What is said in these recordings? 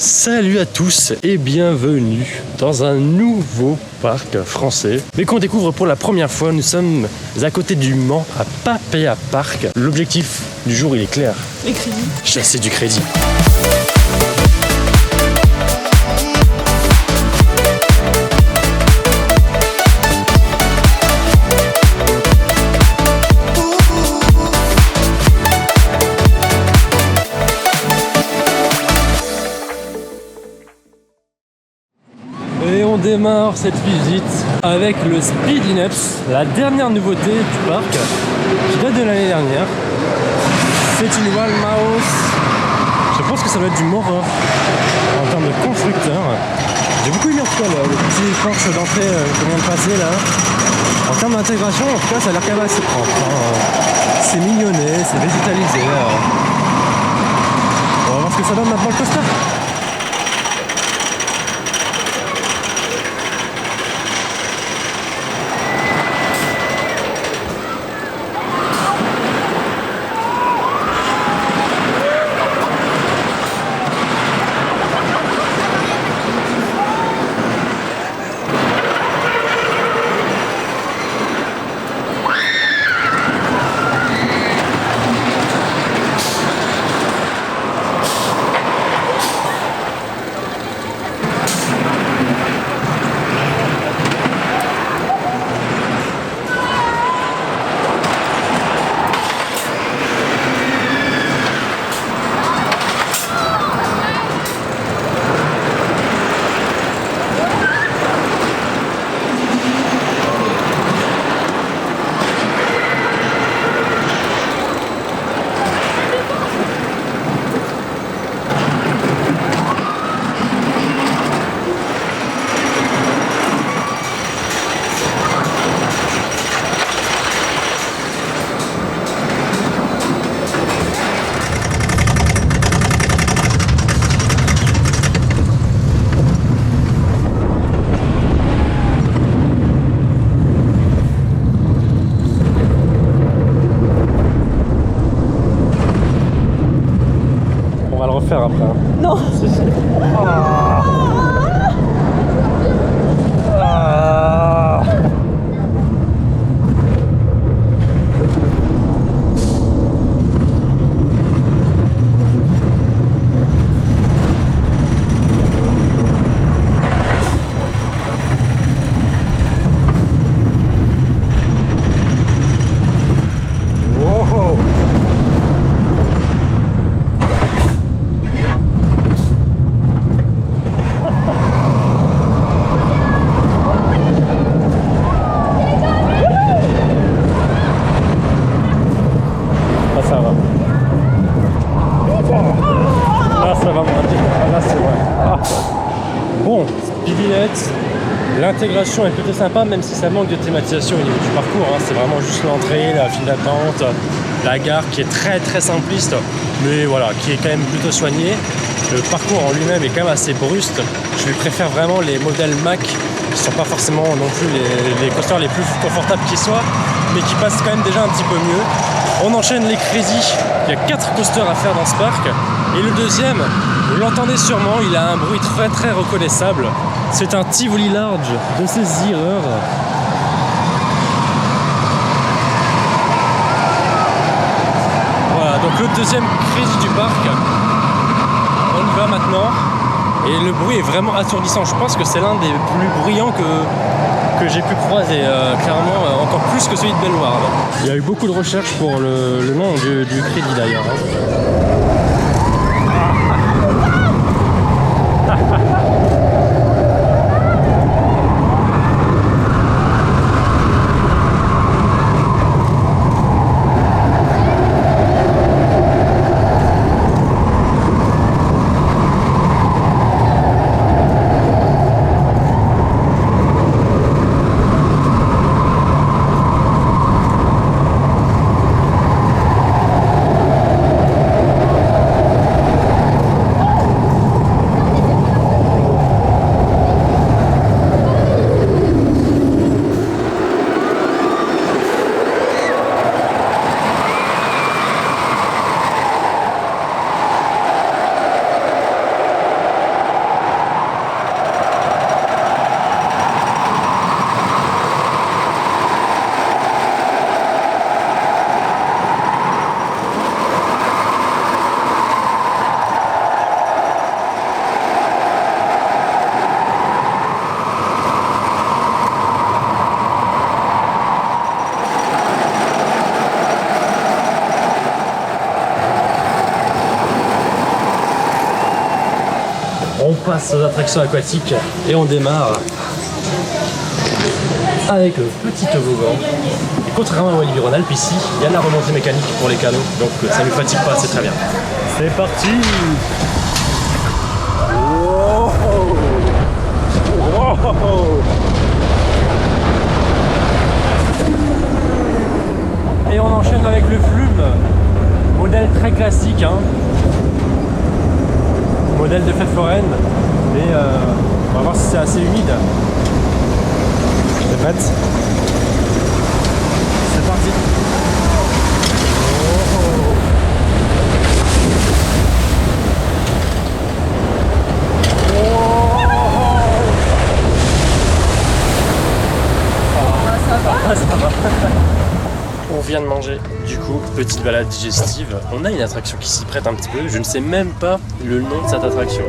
Salut à tous et bienvenue dans un nouveau parc français, mais qu'on découvre pour la première fois. Nous sommes à côté du Mans, à Papéa Park. L'objectif du jour, il est clair. Les crédits. Chasser du crédit. Et on démarre cette visite avec le Speedinups, la dernière nouveauté du parc qui date de l'année dernière. C'est une Wild Mouse. Je pense que ça va être du Maurer en termes de constructeur. J'ai beaucoup aimé en tout cas le petit porche d'entrée que vient de passer là. En termes d'intégration, en tout cas, ça a l'air quand même assez propre. C'est mignonné, c'est végétalisé. On va voir ce que ça donne maintenant le coaster. On va le refaire après. Non. Si, si. Ah. Ah. Wow. Ah, ça va. Là, ça va moins vite. Ah, là, c'est vrai. Ah. Bon, Speedinuts, l'intégration est plutôt sympa, même si ça manque de thématisation au niveau du parcours. C'est vraiment juste l'entrée, la file d'attente, la gare qui est très très simpliste, mais voilà, qui est quand même plutôt soignée. Le parcours en lui-même est quand même assez bruste. Je lui préfère vraiment les modèles Mack, qui ne sont pas forcément non plus les coasters les plus confortables qui soient, mais qui passent quand même déjà un petit peu mieux. On enchaîne les Crazy. Il y a 4 coasters à faire dans ce parc. Et le deuxième, vous l'entendez sûrement, il a un bruit très très reconnaissable. C'est un Tivoli Large de ses Zerers. Voilà, donc le deuxième Crazy du parc. On y va maintenant. Et le bruit est vraiment assourdissant. Je pense que c'est l'un des plus bruyants que j'ai pu croiser, clairement, encore plus que celui de Bellward. Il y a eu beaucoup de recherches pour le nom du crédit d'ailleurs. passe aux attractions aquatiques et on démarre avec le petit toboggan. Et contrairement à Walibi Rhône-Alpes, ici, il y a la remontée mécanique pour les canaux, donc ça ne nous fatigue pas, c'est très bien. C'est parti! Wow. Wow. Et on enchaîne avec le flume, modèle très classique, hein. Modèle de fête foraine, et on va voir si c'est assez humide. C'est prête? C'est parti. Ça va. On vient de manger, du coup, petite balade digestive. On a une attraction qui s'y prête un petit peu. Je ne sais même pas le nom de cette attraction.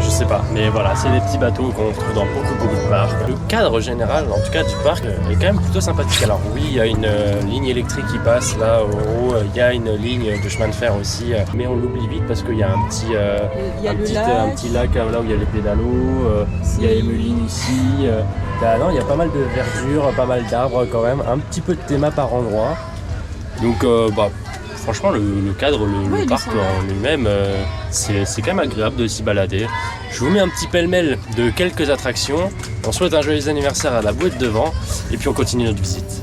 Je sais pas, mais voilà, c'est des petits bateaux qu'on trouve dans beaucoup de parcs. Le cadre général, en tout cas du parc, est quand même plutôt sympathique. Alors oui, il y a une ligne électrique qui passe là au haut, il y a une ligne de chemin de fer aussi, mais on l'oublie vite parce qu'il y a un petit lac là où il y a les pédalos, il y a Emeline ici. Non, il y a pas mal de verdure, pas mal d'arbres quand même, un petit peu de théma par endroit. Donc franchement le cadre, le parc en lui-même, c'est quand même agréable de s'y balader. Je vous mets un petit pêle-mêle de quelques attractions. On souhaite un joyeux anniversaire à la bouette de vent et puis on continue notre visite.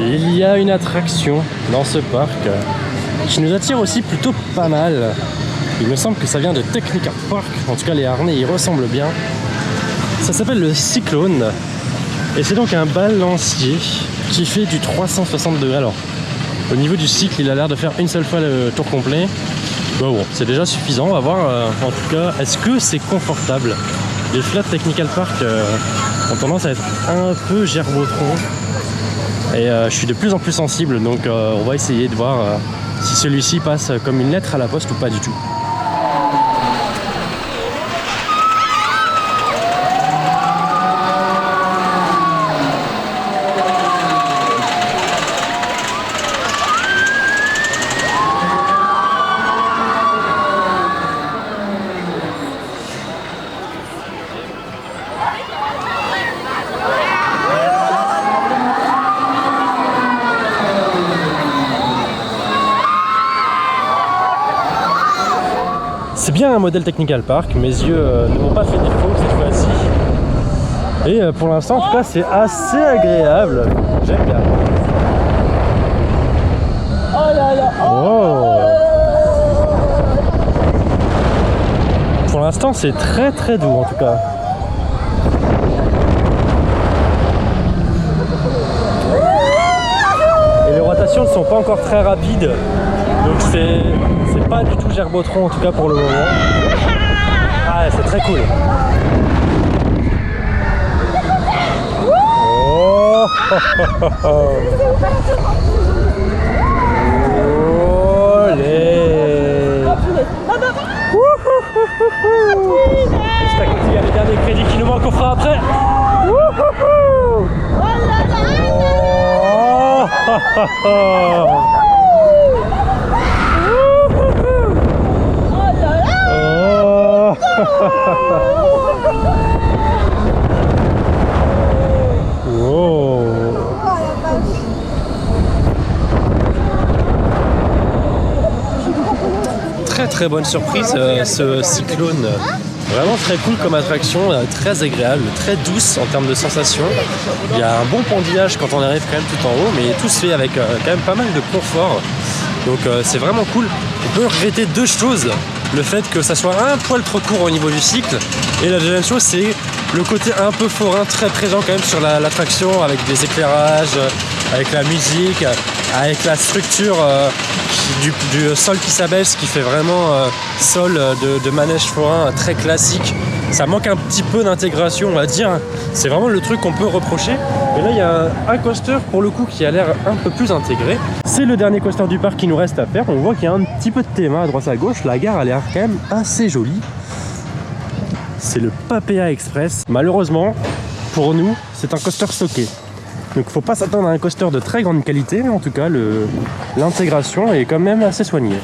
Il y a une attraction dans ce parc qui nous attire aussi plutôt pas mal. Il me semble que ça vient de Technical Park, en tout cas les harnais y ressemblent bien. Ça s'appelle le Cyclone et c'est donc un balancier qui fait du 360 degrés. Alors au niveau du cycle, il a l'air de faire une seule fois le tour complet. Bon, c'est déjà suffisant, on va voir en tout cas, est-ce que c'est confortable? Les flats Technical Park ont tendance à être un peu gerbotron. Et je suis de plus en plus sensible, donc on va essayer de voir si celui-ci passe comme une lettre à la poste ou pas du tout. C'est bien un modèle Technical Park, mes yeux ne m'ont pas fait défaut cette fois-ci. Et pour l'instant, en tout cas, c'est assez agréable. J'aime bien. Oh là là. Oh. Pour l'instant, c'est très très doux en tout cas. Et les rotations ne sont pas encore très rapides. Donc c'est pas du tout gerbotron en tout cas pour le moment. Ah, c'est très cool. Oh, juste à côté, il y a les derniers crédits qui nous manquent, on fera après. Très bonne surprise, ce cyclone, vraiment très cool comme attraction, très agréable, très douce en termes de sensations. Il y a un bon pendillage quand on arrive quand même tout en haut, mais tout se fait avec quand même pas mal de confort, donc c'est vraiment cool. On peut regretter deux choses: le fait que ça soit un poil trop court au niveau du cycle, et la deuxième chose c'est le côté un peu forain très présent quand même sur l'attraction, avec des éclairages, avec la musique, avec la structure du sol qui s'abaisse, qui fait vraiment sol de manège forain très classique. Ça manque un petit peu d'intégration, on va dire. C'est vraiment le truc qu'on peut reprocher. Et là, il y a un coaster pour le coup qui a l'air un peu plus intégré. C'est le dernier coaster du parc qui nous reste à faire. On voit qu'il y a un petit peu de théma à droite à gauche. La gare a l'air quand même assez jolie. C'est le Papéa Express. Malheureusement, pour nous, c'est un coaster stocké. Donc il ne faut pas s'attendre à un coaster de très grande qualité, mais en tout cas l'intégration est quand même assez soignée.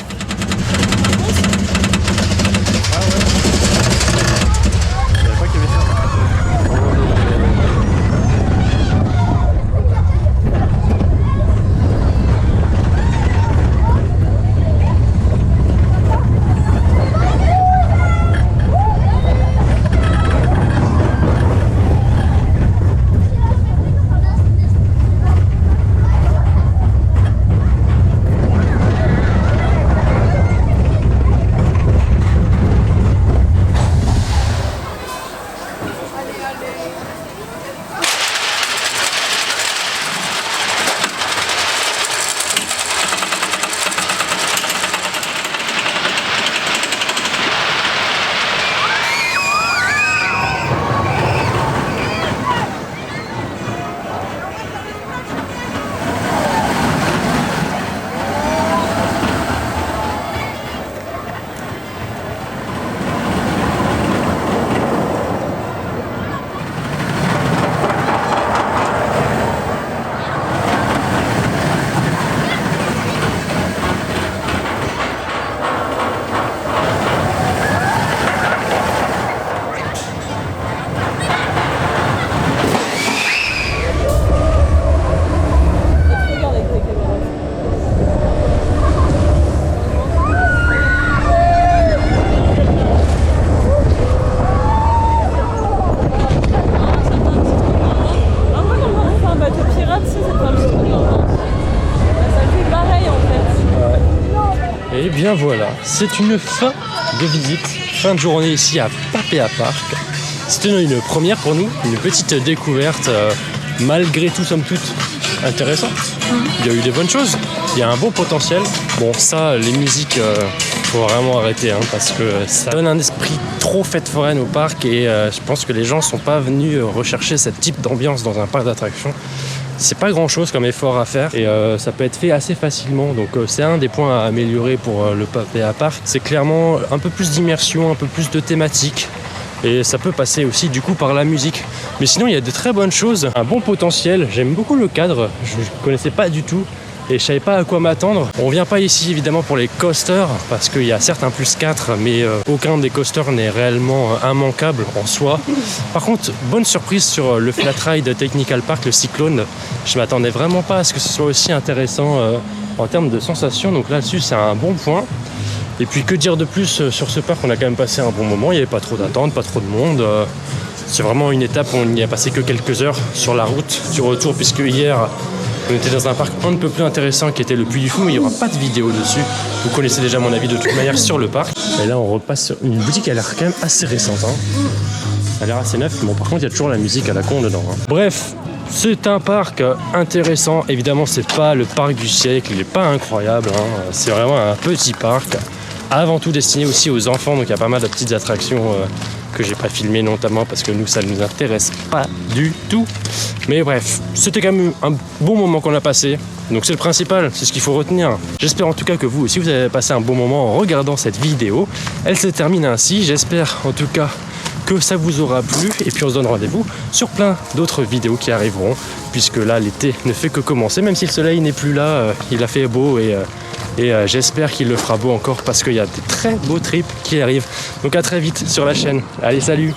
Et bien voilà, c'est une fin de visite, fin de journée ici à Papéa Park. C'était une première pour nous, une petite découverte, malgré tout somme toute intéressante. Il y a eu des bonnes choses, il y a un bon potentiel. Bon ça, les musiques, faut vraiment arrêter parce que ça donne un esprit trop fête foraine au parc et je pense que les gens sont pas venus rechercher ce type d'ambiance dans un parc d'attractions. C'est pas grand chose comme effort à faire et ça peut être fait assez facilement, donc c'est un des points à améliorer pour le Papéa Park. C'est clairement un peu plus d'immersion, un peu plus de thématique et ça peut passer aussi du coup par la musique. Mais sinon il y a de très bonnes choses, un bon potentiel. J'aime beaucoup le cadre, je ne connaissais pas du tout et je savais pas à quoi m'attendre. On vient pas ici évidemment pour les coasters parce qu'il y a certes un +4 mais aucun des coasters n'est réellement immanquable en soi. Par contre, bonne surprise sur le Flat Ride Technical Park, le Cyclone. Je m'attendais vraiment pas à ce que ce soit aussi intéressant en termes de sensations, donc là-dessus c'est un bon point. Et puis que dire de plus sur ce parc, on a quand même passé un bon moment, il n'y avait pas trop d'attente, pas trop de monde. C'est vraiment une étape où on n'y a passé que quelques heures sur la route du retour, puisque hier on était dans un parc un peu plus intéressant qui était le Puy du Fou, mais il n'y aura pas de vidéo dessus. Vous connaissez déjà mon avis de toute manière sur le parc. Et là on repasse sur une boutique qui a l'air quand même assez récente. Elle a l'air assez neuve, bon par contre il y a toujours la musique à la con dedans. Bref, c'est un parc intéressant. Évidemment c'est pas le parc du siècle, il n'est pas incroyable. C'est vraiment un petit parc avant tout destiné aussi aux enfants, donc il y a pas mal de petites attractions que j'ai pas filmées notamment parce que nous ça ne nous intéresse pas du tout. Mais bref, c'était quand même un bon moment qu'on a passé. Donc c'est le principal, c'est ce qu'il faut retenir. J'espère en tout cas que vous aussi vous avez passé un bon moment en regardant cette vidéo. Elle se termine ainsi, j'espère en tout cas que ça vous aura plu et puis on se donne rendez-vous sur plein d'autres vidéos qui arriveront puisque là l'été ne fait que commencer, même si le soleil n'est plus là, il a fait beau et j'espère qu'il le fera beau encore parce qu'il y a des très beaux trips qui arrivent. Donc à très vite sur la chaîne. Allez, salut!